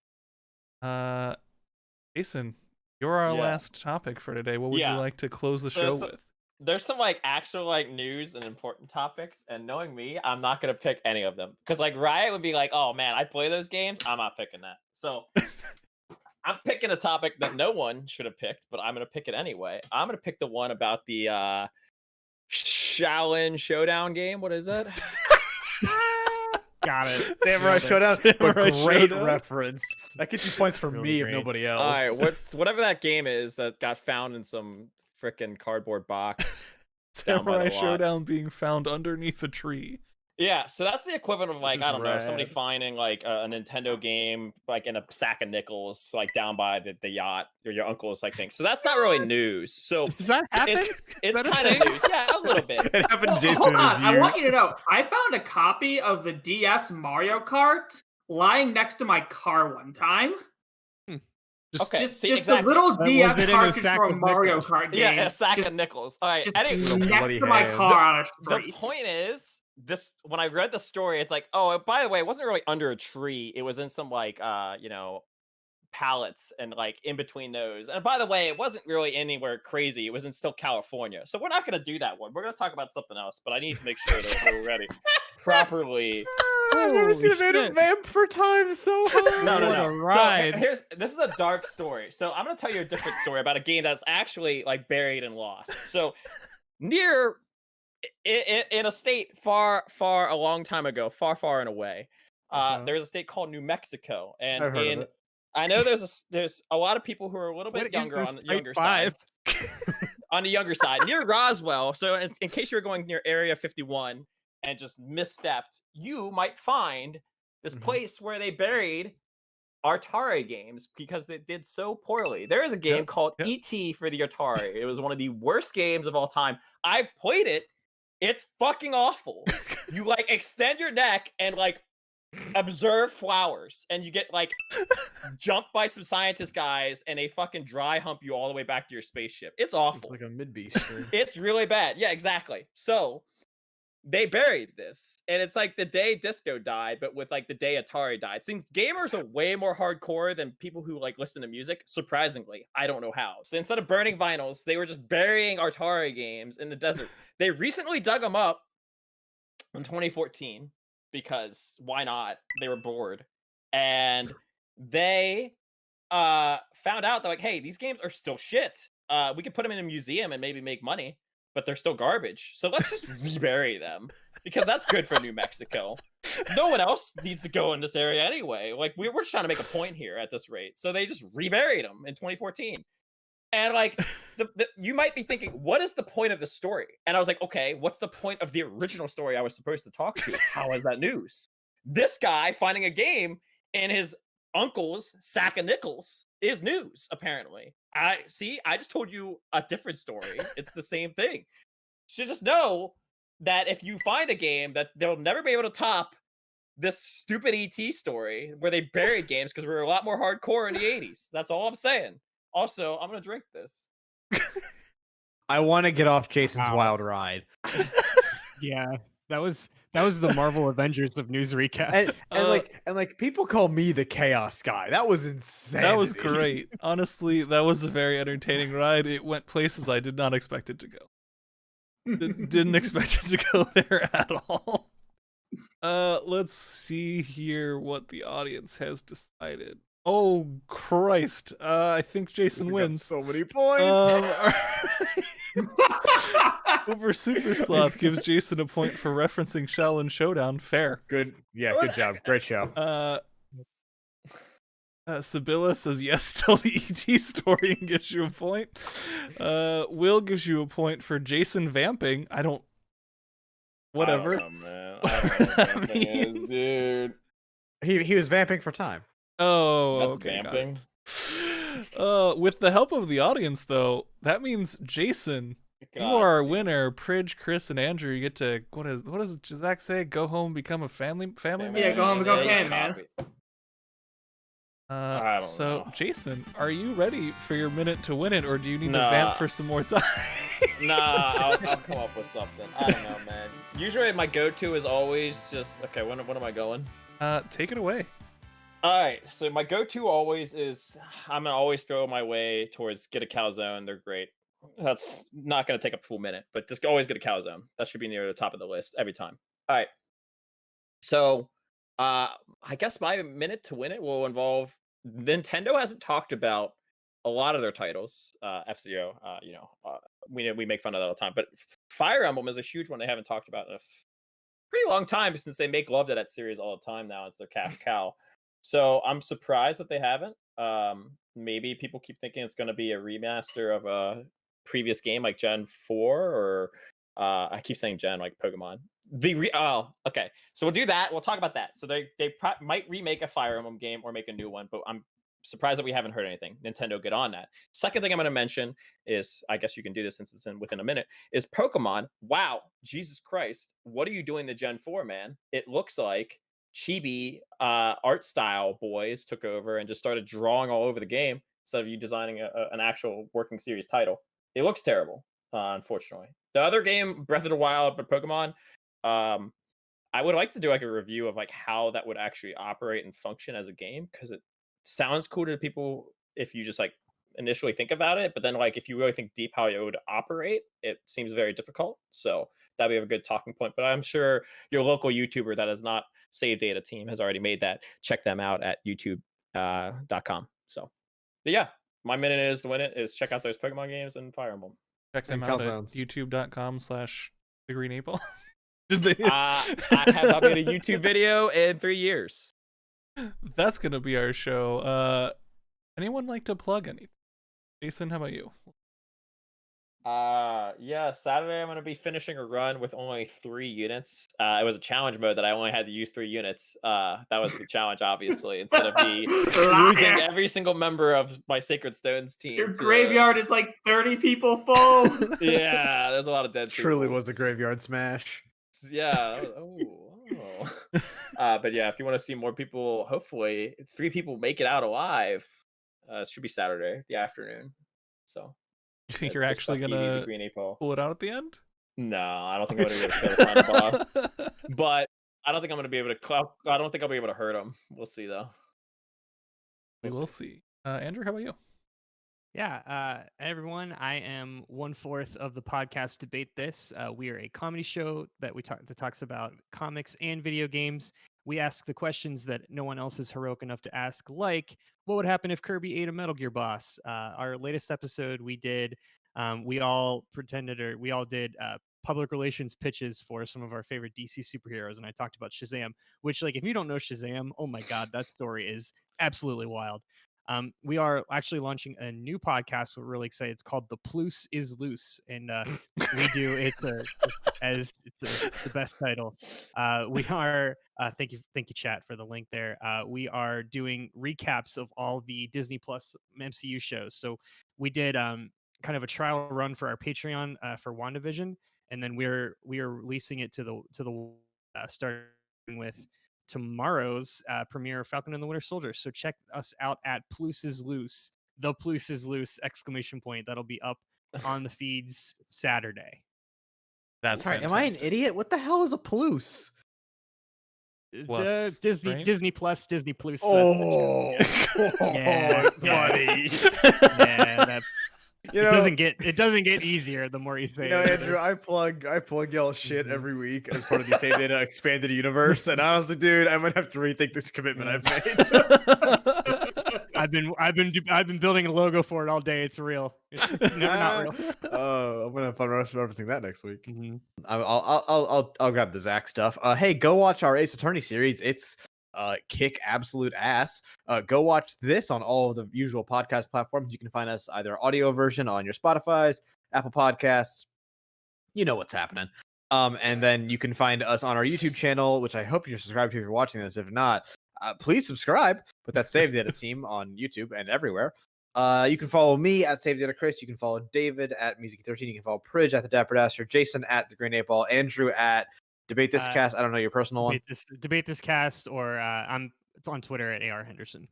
[SPEAKER 1] Jason, you're our
[SPEAKER 2] Yeah.
[SPEAKER 1] last topic for today. What would you
[SPEAKER 2] Yeah.
[SPEAKER 1] like to close the
[SPEAKER 2] So
[SPEAKER 1] show
[SPEAKER 2] so-
[SPEAKER 1] with?
[SPEAKER 2] There's some like actual like news and important topics, and knowing me, I'm not gonna pick any of them because like Riot would be like, "Oh man, I play those games. I'm not picking that." So I'm picking a topic that no one should have picked, but I'm gonna pick it anyway. I'm gonna pick the one about the Shaolin Showdown game. What is it?
[SPEAKER 5] Got it.
[SPEAKER 4] Samurai Showdown,
[SPEAKER 1] Samurai
[SPEAKER 4] but great
[SPEAKER 1] Showdown.
[SPEAKER 4] reference. That gets you points for
[SPEAKER 5] Really
[SPEAKER 4] me
[SPEAKER 5] great.
[SPEAKER 4] if nobody else.
[SPEAKER 2] All right, whatever that game is that got found in some freaking cardboard box. down by
[SPEAKER 1] Samurai
[SPEAKER 2] the lot.
[SPEAKER 1] Showdown being found underneath a tree.
[SPEAKER 2] Yeah, so that's the equivalent of like
[SPEAKER 4] is
[SPEAKER 2] I don't know, somebody
[SPEAKER 4] rad.
[SPEAKER 2] finding like a Nintendo game like in a sack of nickels, like down by the yacht or your uncle's like thing. So that's not really news. So
[SPEAKER 5] Does that happen?
[SPEAKER 2] it's
[SPEAKER 5] that a
[SPEAKER 2] kind of
[SPEAKER 5] thing?
[SPEAKER 2] news. Yeah, a little bit.
[SPEAKER 4] It happened to Jason
[SPEAKER 3] Hold
[SPEAKER 4] in his
[SPEAKER 3] on, I
[SPEAKER 4] youth.
[SPEAKER 3] want you to know, I found a copy of the DS Mario Kart lying next to my car one time.
[SPEAKER 1] Just,
[SPEAKER 2] Okay,
[SPEAKER 3] Just
[SPEAKER 2] see,
[SPEAKER 3] just
[SPEAKER 2] exactly.
[SPEAKER 3] a little
[SPEAKER 5] Was
[SPEAKER 3] DS
[SPEAKER 5] it in a
[SPEAKER 3] cartridge
[SPEAKER 5] sack
[SPEAKER 3] from
[SPEAKER 5] of
[SPEAKER 3] Mario
[SPEAKER 5] nickels?
[SPEAKER 3] Kart game.
[SPEAKER 2] Yeah, a sack
[SPEAKER 3] just,
[SPEAKER 2] of nickels. All right.
[SPEAKER 3] just
[SPEAKER 2] Anyway,
[SPEAKER 3] next
[SPEAKER 4] bloody
[SPEAKER 3] to my
[SPEAKER 4] hand.
[SPEAKER 3] car on a
[SPEAKER 2] the
[SPEAKER 3] street.
[SPEAKER 2] point is this: when I read the story, it's like, oh, by the way, it wasn't really under a tree. It was in some like pallets and like in between those. And by the way, it wasn't really anywhere crazy. It was in still California. So we're not going to do that one. We're going to talk about something else. But I need to make sure that we're ready properly.
[SPEAKER 4] I've never seen a
[SPEAKER 5] Holy
[SPEAKER 4] man
[SPEAKER 5] shit.
[SPEAKER 4] vamp for time so hard.
[SPEAKER 2] No.
[SPEAKER 5] What a
[SPEAKER 2] So
[SPEAKER 5] ride.
[SPEAKER 2] this is a dark story. So I'm going to tell you a different story about a game that's actually like buried and lost. So near in a state far a long time ago, far and away, there's a state called New Mexico, and
[SPEAKER 4] I've heard of it.
[SPEAKER 2] I know there's a lot of people who are a little
[SPEAKER 5] What
[SPEAKER 2] bit
[SPEAKER 5] is
[SPEAKER 2] younger
[SPEAKER 5] this
[SPEAKER 2] on the
[SPEAKER 5] type
[SPEAKER 2] younger
[SPEAKER 5] 5?
[SPEAKER 2] side. On the younger side, near Roswell. So in case you're going near Area 51 and just misstepped, you might find this place where they buried Atari games because it did so poorly. There is a game called E.T. for the Atari. It was one of the worst games of all time. I played it. It's fucking awful. You like extend your neck and like observe flowers, and you get like jumped by some scientist guys, and they fucking dry hump you all the way back to your spaceship. It's
[SPEAKER 4] It's
[SPEAKER 2] awful.
[SPEAKER 4] like a mid-beast stream.
[SPEAKER 2] It's really bad. Yeah, exactly. So they buried this, and it's like the day Disco died, but with like the day Atari died. Since gamers are way more hardcore than people who like listen to music, surprisingly, I don't know how. So instead of burning vinyls, they were just burying Atari games in the desert. They recently dug them up in 2014 because why not? They were bored, and they found out that like, hey, these games are still shit. We could put them in a museum and maybe make money, but they're still garbage. So let's just rebury them because that's good for New Mexico. No one else needs to go in this area anyway. Like we're just trying to make a point here at this rate. So they just reburied them in 2014. And like you might be thinking, what is the point of the story? And I was like, okay, what's the point of the original story I was supposed to talk to? How is that news? This guy finding a game in his uncle's sack of nickels is news, apparently. I just told you a different story. It's the same thing. You should just know that if you find a game that they'll never be able to top this stupid ET story where they buried games because we were a lot more hardcore in the 80s. That's all I'm saying. Also, I'm gonna drink this.
[SPEAKER 4] I want to get off Jason's
[SPEAKER 5] Wow.
[SPEAKER 4] wild ride.
[SPEAKER 5] Yeah, that was That was the Marvel Avengers of news recaps.
[SPEAKER 4] And like people call me the chaos guy. That was insane.
[SPEAKER 1] That was great. Honestly, that was a very entertaining ride. It went places I did not expect it to go. Didn't expect it to go there at all. Let's see here what the audience has decided. Oh Christ! I think Jason wins.
[SPEAKER 4] So many points.
[SPEAKER 1] Over Super Sloth gives Jason a point for referencing Shell and Showdown. Fair.
[SPEAKER 4] Good. Yeah. Good job. Great show.
[SPEAKER 1] Sibylla says yes, tell the ET story and gives you a point. Will gives you a point for Jason vamping. I don't. Whatever.
[SPEAKER 2] I don't know, man. I don't know what vamping is, dude.
[SPEAKER 4] He was vamping for time.
[SPEAKER 1] Oh,
[SPEAKER 2] That's
[SPEAKER 1] okay.
[SPEAKER 2] vamping.
[SPEAKER 1] With the help of the audience, though, that means Jason, you are our winner. Pridge, Chris, and Andrew, you get to what does Zach say? Go home, become a family man.
[SPEAKER 3] Yeah, go home, become a family man.
[SPEAKER 2] I don't
[SPEAKER 1] So,
[SPEAKER 2] know.
[SPEAKER 1] Jason, are you ready for your minute to win it, or do you need to vamp for some more time?
[SPEAKER 2] Nah, I'll come up with something. I don't know, man. Usually my go-to is always just, okay, when am I going?
[SPEAKER 1] Take it away.
[SPEAKER 2] All right, so my go-to always is, I'm going to always throw my way towards Get a Calzone. They're great. That's not going to take up a full minute, but just always Get a Calzone. That should be near the top of the list every time. All right. So, I guess my minute to win it will involve, Nintendo hasn't talked about a lot of their titles. F-Zero, we make fun of that all the time, but Fire Emblem is a huge one they haven't talked about in a pretty long time, since they make love to that series all the time now. It's their cash cow. So I'm surprised that they haven't. Maybe people keep thinking it's going to be a remaster of a previous game like Gen 4, or I keep saying Gen, like Pokemon. Okay. So we'll do that. We'll talk about that. So they might remake a Fire Emblem game or make a new one, but I'm surprised that we haven't heard anything. Nintendo, get on that. Second thing I'm going to mention is, I guess you can do this since it's within a minute, is Pokemon. Wow, Jesus Christ, what are you doing to Gen 4, man? It looks like chibi art style boys took over and just started drawing all over the game instead of you designing an actual working series title. It looks terrible, unfortunately. The other game, Breath of the Wild, but Pokemon, I would like to do like a review of like how that would actually operate and function as a game, because it sounds cool to people if you just like initially think about it, but then like if you really think deep how it would operate, it seems very difficult. So that'd be a good talking point. But I'm sure your local YouTuber that has not Save Data team has already made that. Check them out at youtube.com. So, but yeah, my minute is to win it is check out those Pokemon games and Fire Emblem.
[SPEAKER 1] Check them
[SPEAKER 4] And
[SPEAKER 1] out at
[SPEAKER 4] Calzones.
[SPEAKER 1] youtube.com/thegreenapple. Did they?
[SPEAKER 2] I have not made a YouTube video in 3 years.
[SPEAKER 1] That's gonna be our show. Anyone like to plug anything? Jason, how about you?
[SPEAKER 2] Yeah, Saturday I'm gonna be finishing a run with only 3 units. It was a challenge mode that I only had to use 3 units. That was the challenge, obviously, instead of me losing every single member of my Sacred Stones team.
[SPEAKER 3] Your graveyard is like 30 people full.
[SPEAKER 2] Yeah, there's a lot of dead people.
[SPEAKER 4] Truly was a graveyard smash.
[SPEAKER 2] Yeah. But yeah, if you want to see more people, hopefully 3 people make it out alive. It should be Saturday, the afternoon. So
[SPEAKER 1] You think you're actually gonna pull it out at the end?
[SPEAKER 2] No, I don't think I'm gonna be able to kill the final boss. But I don't think I'm gonna be able to. I don't think I'll be able to hurt him. We'll see though.
[SPEAKER 1] We will see. Andrew, how about you?
[SPEAKER 5] Yeah, everyone, I am 1/4 of the podcast Debate This. We are a comedy show that that talks about comics and video games. We ask the questions that no one else is heroic enough to ask, like, what would happen if Kirby ate a Metal Gear boss? Our latest episode, we did, we all did public relations pitches for some of our favorite DC superheroes, and I talked about Shazam, which, like, if you don't know Shazam, oh my God, that story is absolutely wild. We are actually launching a new podcast. We're really excited. It's called The Plus is Loose, and we do it's the best title. We are thank you chat for the link there. We are doing recaps of all the Disney Plus MCU shows. So we did kind of a trial run for our Patreon for WandaVision, and then we are releasing it to the starting with tomorrow's premiere of Falcon and the Winter Soldier. So check us out at Plus is Loose. The Plus is Loose ! That'll be up on the feeds Saturday.
[SPEAKER 1] That's
[SPEAKER 4] Sorry, am I an idiot? What the hell is a plus?
[SPEAKER 1] Plus,
[SPEAKER 5] Disney
[SPEAKER 1] right?
[SPEAKER 5] Disney Plus, Disney Plus.
[SPEAKER 4] Oh,
[SPEAKER 5] Yeah,
[SPEAKER 4] buddy.
[SPEAKER 5] Yeah, that
[SPEAKER 4] You
[SPEAKER 5] it
[SPEAKER 4] know,
[SPEAKER 5] doesn't get easier the more you say it.
[SPEAKER 4] Andrew, I plug y'all shit every week as part of the Save Data expanded universe, and honestly, dude, I'm gonna have to rethink this commitment I've made.
[SPEAKER 5] I've been building a logo for it all day. It's real. It's never not real.
[SPEAKER 4] Oh, I'm gonna have fun referencing that next week.
[SPEAKER 5] Mhm.
[SPEAKER 4] I'll grab the Zach stuff. Hey, go watch our Ace Attorney series. It's kick absolute ass. Go watch this on all of the usual podcast platforms. You can find us either audio version on your Spotify's, Apple Podcasts. You know what's happening. And then you can find us on our YouTube channel, which I hope you're subscribed to if you're watching this. If not, please subscribe. Put that Save Data team on YouTube and everywhere. You can follow me at Save Data Chris. You can follow David at Music13. You can follow Pridge at the Dapper Dasher, Jason at the Green 8 Ball, Andrew at Debate This Cast. I don't know your personal one.
[SPEAKER 5] Debate this cast, or it's on Twitter at AR Henderson.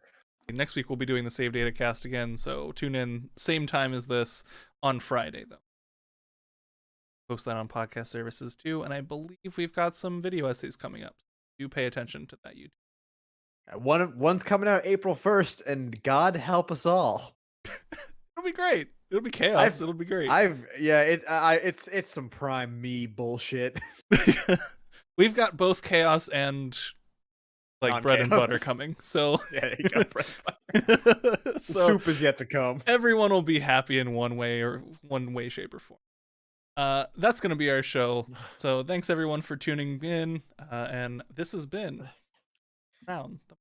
[SPEAKER 1] Next week we'll be doing the Save Data cast again, so tune in same time as this on Friday though. Post that on podcast services too, and I believe we've got some video essays coming up. Do pay attention to that YouTube.
[SPEAKER 4] One's coming out April 1st, and God help us all.
[SPEAKER 1] It'll be great. It'll be chaos. It'll be great.
[SPEAKER 4] It's some prime me bullshit.
[SPEAKER 1] We've got both chaos and like bread and butter coming. So
[SPEAKER 4] yeah, you got bread and butter.
[SPEAKER 1] So
[SPEAKER 4] soup is yet to come.
[SPEAKER 1] Everyone will be happy in one way, shape, or form. That's gonna be our show. So thanks everyone for tuning in. And this has been Round the